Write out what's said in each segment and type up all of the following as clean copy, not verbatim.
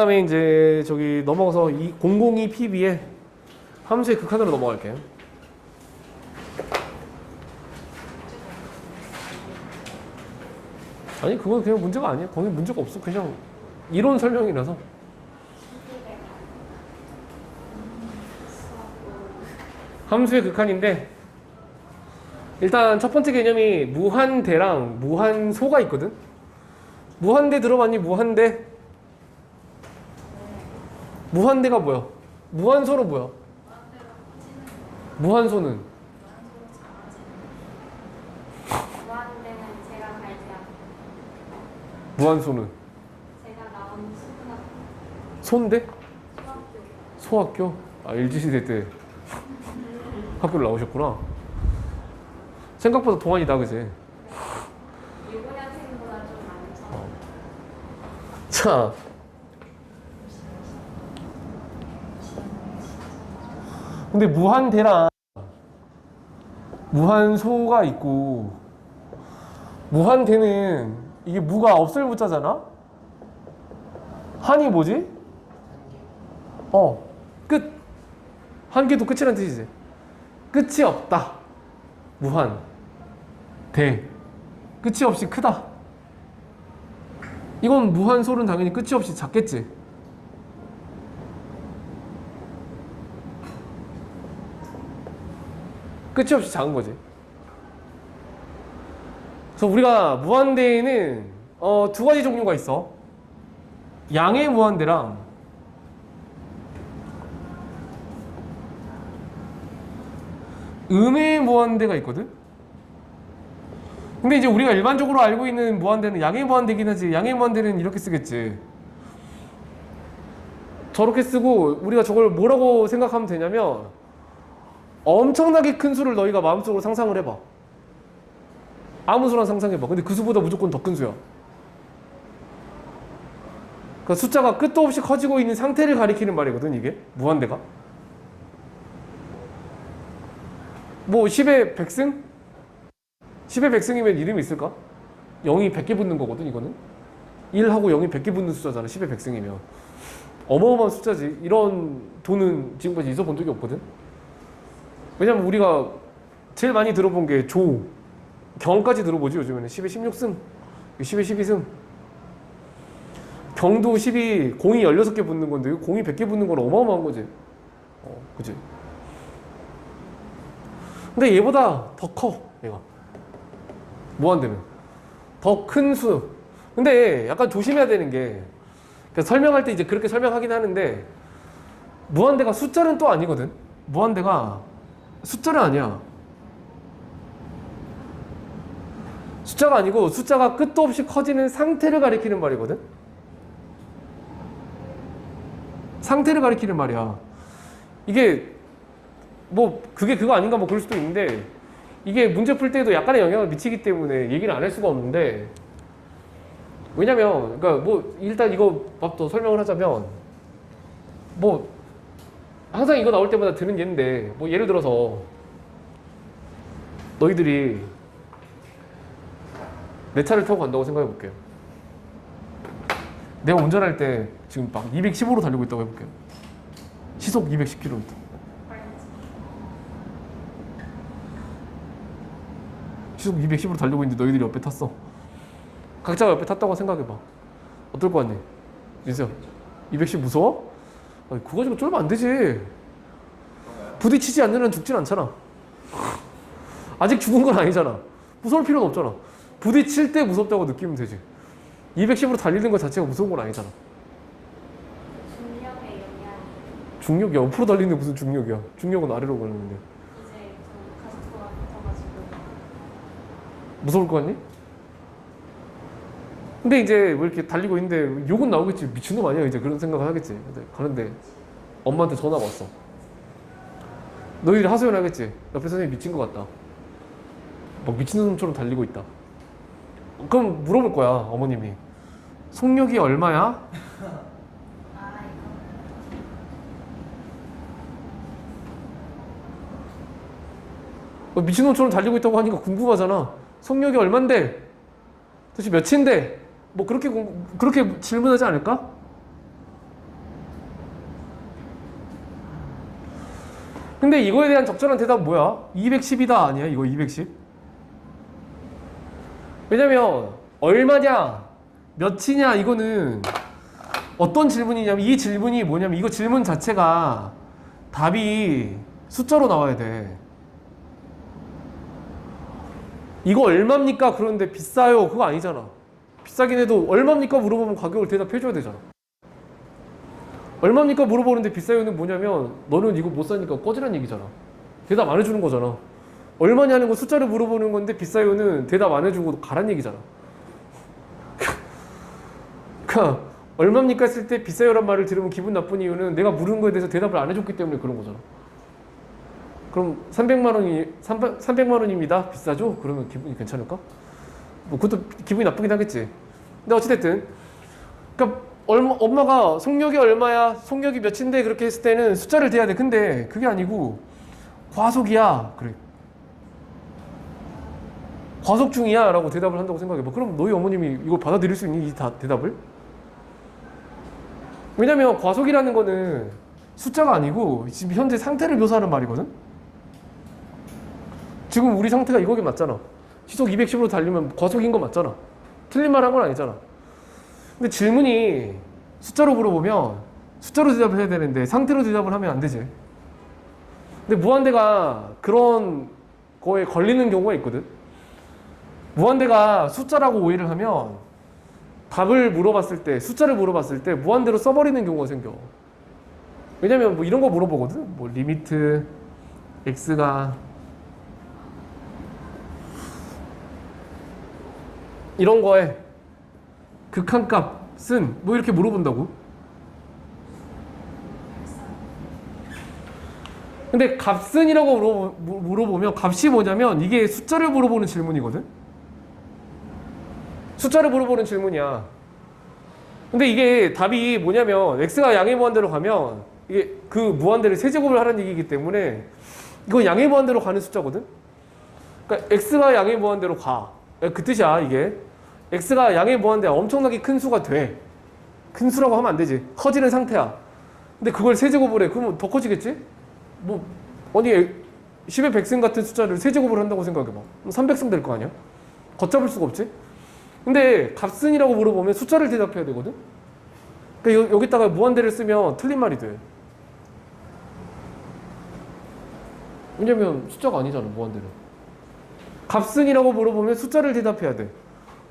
다음에 이제 저기 넘어가서 이 002 PB의 함수의 극한으로 넘어갈게요. 아니 그건 그냥 문제가 아니야. 거기 문제가 없어. 그냥 이론 설명이라서. 함수의 극한인데 일단 첫 번째 개념이 무한대랑 무한소가 있거든. 무한대 들어봤니? 무한대? 무한대가 뭐야? 무한소는 뭐야? 무한소는? 무한대는 제가 발제한 무한소는? 제가 나온 수능학 소인데? 수학교 소학교? 아 LG시대 때 학교를 나오셨구나. 생각보다 동안이다 그지? 6년생보다 좀 많죠. 자 근데 무한대랑 무한소가 있고 무한대는 이게 무가 없을 무자잖아? 한이 뭐지? 끝. 한계도 끝이란 뜻이지. 끝이 없다. 무한. 대. 끝이 없이 크다. 이건 무한소는 당연히 끝이 없이 작겠지. 끝이 없이 작은 거지. 그래서 우리가 무한대에는 두 가지 종류가 있어. 양의 무한대랑 음의 무한대가 있거든. 근데 이제 우리가 일반적으로 알고 있는 무한대는 양의 무한대긴 하지. 양의 무한대는 이렇게 쓰겠지. 저렇게 쓰고 우리가 저걸 뭐라고 생각하면 되냐면 엄청나게 큰 수를 너희가 마음속으로 상상을 해봐. 아무 수나 상상해봐. 근데 그 수보다 무조건 더 큰 수야. 그러니까 숫자가 끝도 없이 커지고 있는 상태를 가리키는 말이거든 이게 무한대가. 뭐 10의 100승? 10의 100승이면 이름이 있을까? 0이 100개 붙는 거거든 이거는. 1하고 0이 100개 붙는 숫자잖아 10의 100승이면. 어마어마한 숫자지. 이런 돈은 지금까지 있어 본 적이 없거든. 왜냐면 우리가 제일 많이 들어본 게 조, 경까지 들어보지 요즘에는. 10에 16승, 10에 12승. 경도 10이 공이 16개 붙는 건데 공이 100개 붙는 건 어마어마한 거지. 그치? 근데 얘보다 더 커, 얘가. 무한대면. 더 큰 수. 근데 약간 조심해야 되는 게, 그러니까 설명할 때 이제 그렇게 설명하긴 하는데, 무한대가 숫자는 또 아니거든? 무한대가 숫자는 아니야. 숫자가 아니고 숫자가 끝도 없이 커지는 상태를 가리키는 말이거든? 상태를 가리키는 말이야. 이게 뭐 그게 그거 아닌가 뭐 그럴 수도 있는데 이게 문제 풀 때도 약간의 영향을 미치기 때문에 얘기를 안 할 수가 없는데 왜냐면 그러니까 뭐 일단 이거 더 설명을 하자면 뭐 항상 이거 나올 때마다 드는 예인데 뭐 예를 들어서 너희들이 내 차를 타고 간다고 생각해 볼게요. 내가 운전할 때 지금 막 215로 달리고 있다고 해볼게요. 시속 210km. 시속 210으로 달리고 있는데 너희들이 옆에 탔어. 각자가 옆에 탔다고 생각해봐. 어떨 것 같니? 민수야, 210 무서워? 아니, 그거 가지고 쫄면 안 되지. 부딪히지 않는 한 죽진 않잖아. 아직 죽은 건 아니잖아. 무서울 필요는 없잖아. 부딪힐 때 무섭다고 느끼면 되지. 210으로 달리는 것 자체가 무서운 건 아니잖아. 중력의 영향. 중력이야. 옆으로 달리는데 무슨 중력이야. 중력은 아래로 가는데. 이제 좀 가속도가 붙어가지고 무서울 것 같니? 근데 이제 왜 이렇게 달리고 있는데 욕은 나오겠지. 미친놈 아니야 이제 그런 생각을 하겠지. 근데 가는데 엄마한테 전화가 왔어. 너희들이 하소연하겠지. 옆에 선생님이 미친 것 같다. 막 미친놈처럼 달리고 있다. 그럼 물어볼 거야 어머님이. 속력이 얼마야? 아 미친놈처럼 달리고 있다고 하니까 궁금하잖아. 속력이 얼만데? 도대체 몇인데? 뭐 그렇게 질문하지 않을까? 근데 이거에 대한 적절한 대답은 뭐야? 210이다 아니야? 이거 210? 왜냐면 얼마냐 몇이냐 이거는 어떤 질문이냐면 이 질문이 뭐냐면 이거 질문 자체가 답이 숫자로 나와야 돼. 이거 얼마입니까? 그런데 비싸요. 그거 아니잖아. 비싸긴 해도 얼마입니까? 물어보면 가격을 대답해줘야 되잖아. 얼마입니까? 물어보는데 비싸요는 뭐냐면 너는 이거 못 사니까 꺼지란 얘기잖아. 대답 안 해주는 거잖아. 얼마냐는 거 숫자를 물어보는 건데 비싸요는 대답 안 해주고 가란 얘기잖아. 그러니까 얼마입니까? 했을 때 비싸요란 말을 들으면 기분 나쁜 이유는 내가 물은 거에 대해서 대답을 안 해줬기 때문에 그런 거잖아. 그럼 300만 원입니다. 비싸죠? 그러면 기분이 괜찮을까? 뭐 그것도 기분이 나쁘긴 하겠지. 근데 어찌됐든 그러니까 엄마가 속력이 얼마야? 속력이 몇인데? 그렇게 했을 때는 숫자를 대야 돼. 근데 그게 아니고 과속이야. 그래. 과속 중이야 라고 대답을 한다고 생각해봐. 그럼 너희 어머님이 이걸 받아들일 수 있니? 이 대답을? 왜냐면 과속이라는 거는 숫자가 아니고 지금 현재 상태를 묘사하는 말이거든? 지금 우리 상태가 이거게 맞잖아. 시속 210으로 달리면 과속인 거 맞잖아. 틀린 말 한 건 아니잖아. 근데 질문이 숫자로 물어보면 숫자로 대답을 해야 되는데 상태로 대답을 하면 안 되지. 근데 무한대가 그런 거에 걸리는 경우가 있거든. 무한대가 숫자라고 오해를 하면 답을 물어봤을 때 숫자를 물어봤을 때 무한대로 써버리는 경우가 생겨. 왜냐면 뭐 이런 거 물어보거든. 뭐 리미트 x가 이런 거에 극한값은 뭐 이렇게 물어본다고. 근데 값은이라고 물어보면 값이 뭐냐면 이게 숫자를 물어보는 질문이거든. 숫자를 물어보는 질문이야. 근데 이게 답이 뭐냐면 x가 양의 무한대로 가면 이게 그 무한대를 세제곱을 하라는 얘기이기 때문에 이건 양의 무한대로 가는 숫자거든. 그러니까 x가 양의 무한대로 가. 그 뜻이야 이게. x가 양의 무한대 엄청나게 큰 수가 돼. 큰 수라고 하면 안 되지. 커지는 상태야. 근데 그걸 세제곱을 해. 그러면 더 커지겠지? 뭐 아니 10의 100승 같은 숫자를 세제곱을 한다고 생각해봐. 300승 될 거 아니야? 걷잡을 수가 없지? 근데 값은이라고 물어보면 숫자를 대답해야 되거든? 그러니까 여기다가 무한대를 쓰면 틀린 말이 돼. 왜냐면 숫자가 아니잖아 무한대는. 값은이라고 물어보면 숫자를 대답해야 돼.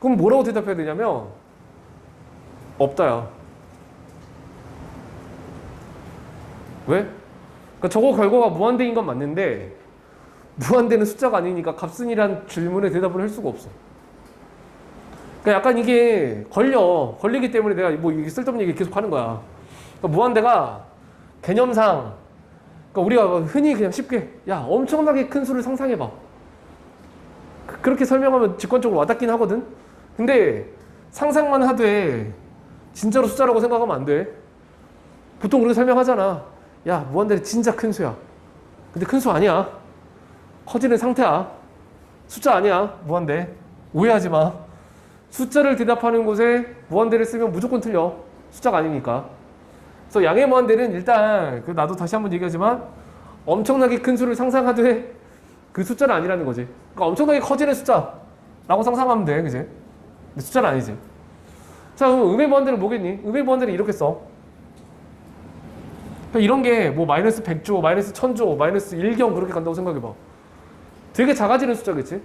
그럼 뭐라고 대답해야 되냐면 없다야. 왜? 그러니까 저거 결과가 무한대인 건 맞는데 무한대는 숫자가 아니니까 값은이란 질문에 대답을 할 수가 없어. 그러니까 약간 이게 걸리기 때문에 내가 뭐 이게 쓸데없는 얘기 계속 하는 거야. 그러니까 무한대가 개념상 그러니까 우리가 흔히 그냥 쉽게 야 엄청나게 큰 수를 상상해봐. 그렇게 설명하면 직관적으로 와닿긴 하거든. 근데 상상만 하되 진짜로 숫자라고 생각하면 안 돼. 보통 그렇게 설명하잖아. 야 무한대는 진짜 큰 수야. 근데 큰 수 아니야. 커지는 상태야. 숫자 아니야 무한대. 오해하지 마. 숫자를 대답하는 곳에 무한대를 쓰면 무조건 틀려. 숫자가 아니니까. 그래서 양의 무한대는 일단 나도 다시 한번 얘기하지만 엄청나게 큰 수를 상상하되 그 숫자는 아니라는 거지. 그러니까 엄청나게 커지는 숫자라고 상상하면 돼. 그지? 근데 숫자는 아니지. 자, 그럼 음의 무한대는 뭐겠니? 음의 무한대는 이렇게 써. 그러니까 이런 게 뭐 마이너스 100조, 마이너스 1000조, 마이너스 1경 그렇게 간다고 생각해봐. 되게 작아지는 숫자겠지?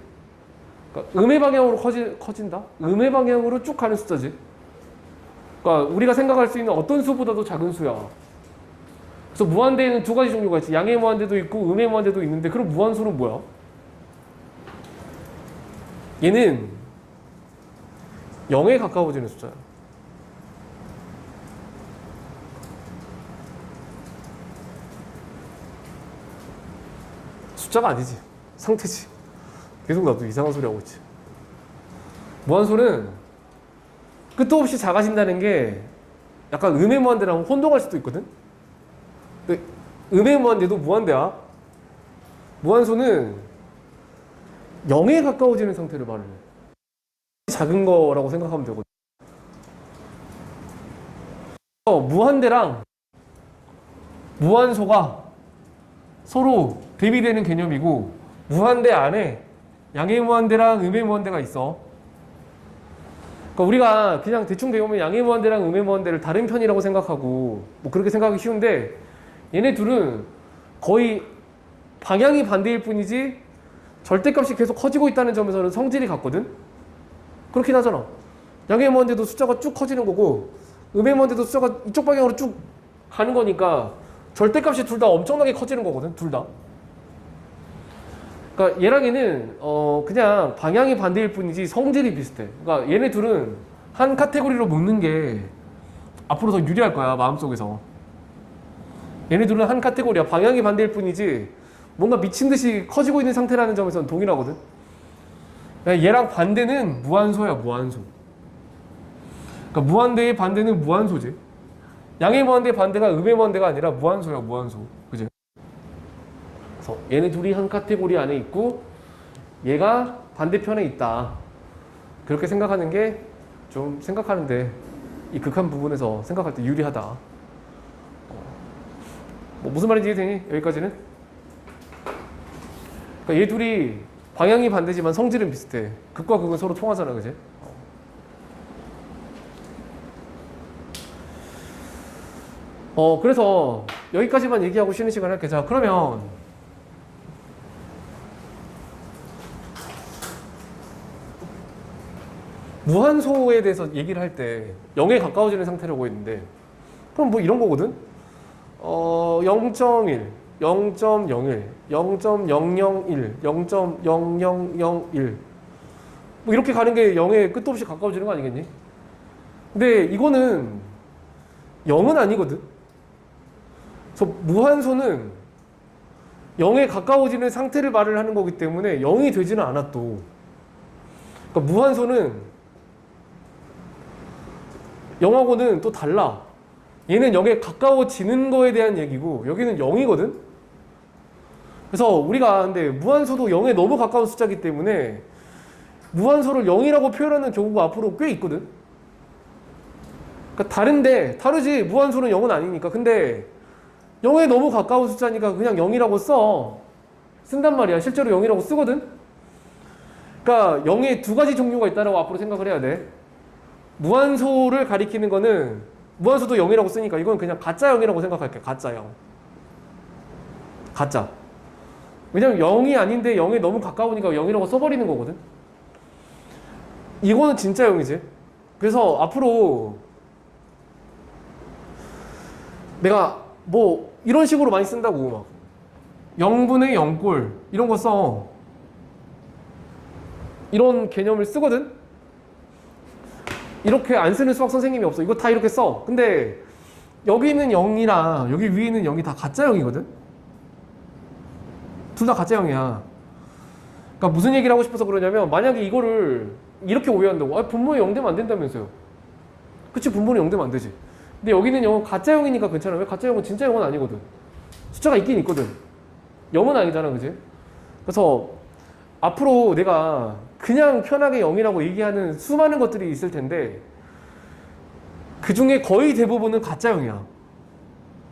그러니까 음의 방향으로 커진다? 음의 방향으로 쭉 가는 숫자지. 그러니까 우리가 생각할 수 있는 어떤 수보다도 작은 수야. 그래서 무한대에는 두 가지 종류가 있지. 양의 무한대도 있고 음의 무한대도 있는데 그럼 무한수는 뭐야? 얘는 0에 가까워지는 숫자야. 숫자가 아니지. 상태지. 계속 나도 이상한 소리 하고 있지. 무한소는 끝도 없이 작아진다는 게 약간 음의 무한대랑 혼동할 수도 있거든. 근데 음의 무한대도 무한대야. 무한소는 0에 가까워지는 상태를 말을 해. 작은 거라고 생각하면 되거든. 무한대랑 무한소가 서로 대비되는 개념이고 무한대 안에 양의 무한대랑 음의 무한대가 있어. 그러니까 우리가 그냥 대충 배우면 양의 무한대랑 음의 무한대를 다른 편이라고 생각하고 뭐 그렇게 생각하기 쉬운데 얘네 둘은 거의 방향이 반대일 뿐이지 절대값이 계속 커지고 있다는 점에서는 성질이 같거든? 그렇긴 하잖아. 양의 무한대도 숫자가 쭉 커지는 거고 음의 무한대도 숫자가 이쪽 방향으로 쭉 가는 거니까 절대값이 둘 다 엄청나게 커지는 거거든, 둘 다. 그러니까 얘랑 얘는 그냥 방향이 반대일 뿐이지 성질이 비슷해. 그러니까 얘네 둘은 한 카테고리로 묶는 게 앞으로 더 유리할 거야, 마음속에서. 얘네 둘은 한 카테고리야. 방향이 반대일 뿐이지 뭔가 미친 듯이 커지고 있는 상태라는 점에서는 동일하거든. 그러니까 얘랑 반대는 무한소야, 무한소. 그러니까 무한대의 반대는 무한소지. 양의 무한대의 반대가 음의 무한대가 아니라 무한소야, 무한소. 그지? 그래서 얘네 둘이 한 카테고리 안에 있고 얘가 반대편에 있다. 그렇게 생각하는 게 좀 생각하는데 이 극한 부분에서 생각할 때 유리하다. 뭐 무슨 말인지 이해되니? 여기까지는? 그러니까 얘 둘이 방향이 반대지만 성질은 비슷해. 극과 극은 서로 통하잖아, 그지? 그래서 여기까지만 얘기하고 쉬는 시간 할게. 자, 그러면 무한소에 대해서 얘기를 할 때 0에 가까워지는 상태라고 했는데 그럼 뭐 이런 거거든? 0.1, 0.01, 0.001, 0.0001 뭐 이렇게 가는 게 0에 끝도 없이 가까워지는 거 아니겠니? 근데 이거는 0은 아니거든? 그래서 무한소는 0에 가까워지는 상태를 말을 하는 거기 때문에 0이 되지는 않아 또. 그러니까 무한소는 0하고는 또 달라. 얘는 0에 가까워지는 거에 대한 얘기고 여기는 0이거든? 그래서 우리가 근데 무한소도 0에 너무 가까운 숫자이기 때문에 무한소를 0이라고 표현하는 경우가 앞으로 꽤 있거든? 그러니까 다른데 다르지. 무한소는 0은 아니니까. 근데 0에 너무 가까운 숫자니까 그냥 0이라고 쓴단 말이야. 실제로 0이라고 쓰거든? 그러니까 0에 두 가지 종류가 있다고 앞으로 생각을 해야 돼. 무한소를 가리키는 거는 무한소도 0이라고 쓰니까 이건 그냥 가짜 0이라고 생각할게. 가짜 0. 가짜. 왜냐면 0이 아닌데 0에 너무 가까우니까 0이라고 써버리는 거거든. 이거는 진짜 0이지. 그래서 앞으로 내가 뭐 이런 식으로 많이 쓴다고 막 0분의 0꼴 이런 거 써. 이런 개념을 쓰거든. 이렇게 안 쓰는 수학 선생님이 없어. 이거 다 이렇게 써. 근데 여기는 0이랑 여기 위에 있는 0이 다 가짜 0이거든. 둘 다 가짜 0이야. 그러니까 무슨 얘기를 하고 싶어서 그러냐면 만약에 이거를 이렇게 오해한다고. 분모에 0 되면 안 된다면서요. 그치, 분모는 0 되면 안 되지. 근데 여기는 0은 가짜 0이니까 괜찮아. 왜 가짜 0은 진짜 0은 아니거든. 숫자가 있긴 있거든. 0은 아니잖아, 그지? 그래서 앞으로 내가 그냥 편하게 0이라고 얘기하는 수많은 것들이 있을 텐데 그 중에 거의 대부분은 가짜 0이야.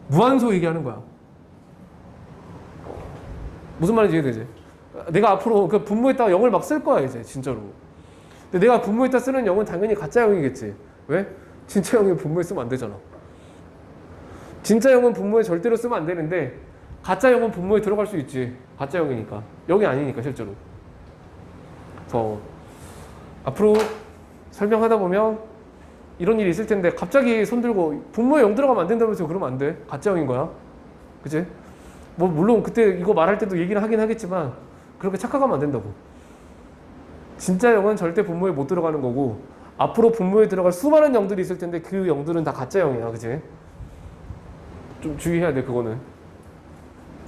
무한소 얘기하는 거야. 무슨 말인지 이해되지? 내가 앞으로 그 분모에다가 0을 막 쓸 거야, 이제 진짜로. 근데 내가 분모에다 쓰는 0은 당연히 가짜 0이겠지. 왜? 진짜 0이 분모에 쓰면 안 되잖아. 진짜 0은 분모에 절대로 쓰면 안 되는데 가짜 0은 분모에 들어갈 수 있지. 가짜 0이니까. 0이 아니니까 실제로. 그래서 앞으로 설명하다 보면 이런 일이 있을 텐데 갑자기 손 들고 분모에 0 들어가면 안 된다면서 그러면 안 돼. 가짜 0인 거야. 그치? 뭐 물론 그때 이거 말할 때도 얘기를 하긴 하겠지만 그렇게 착각하면 안 된다고. 진짜 0은 절대 분모에 못 들어가는 거고 앞으로 분모에 들어갈 수많은 0들이 있을 텐데 그 0들은 다 가짜 0이야. 그치? 좀 주의해야 돼, 그거는.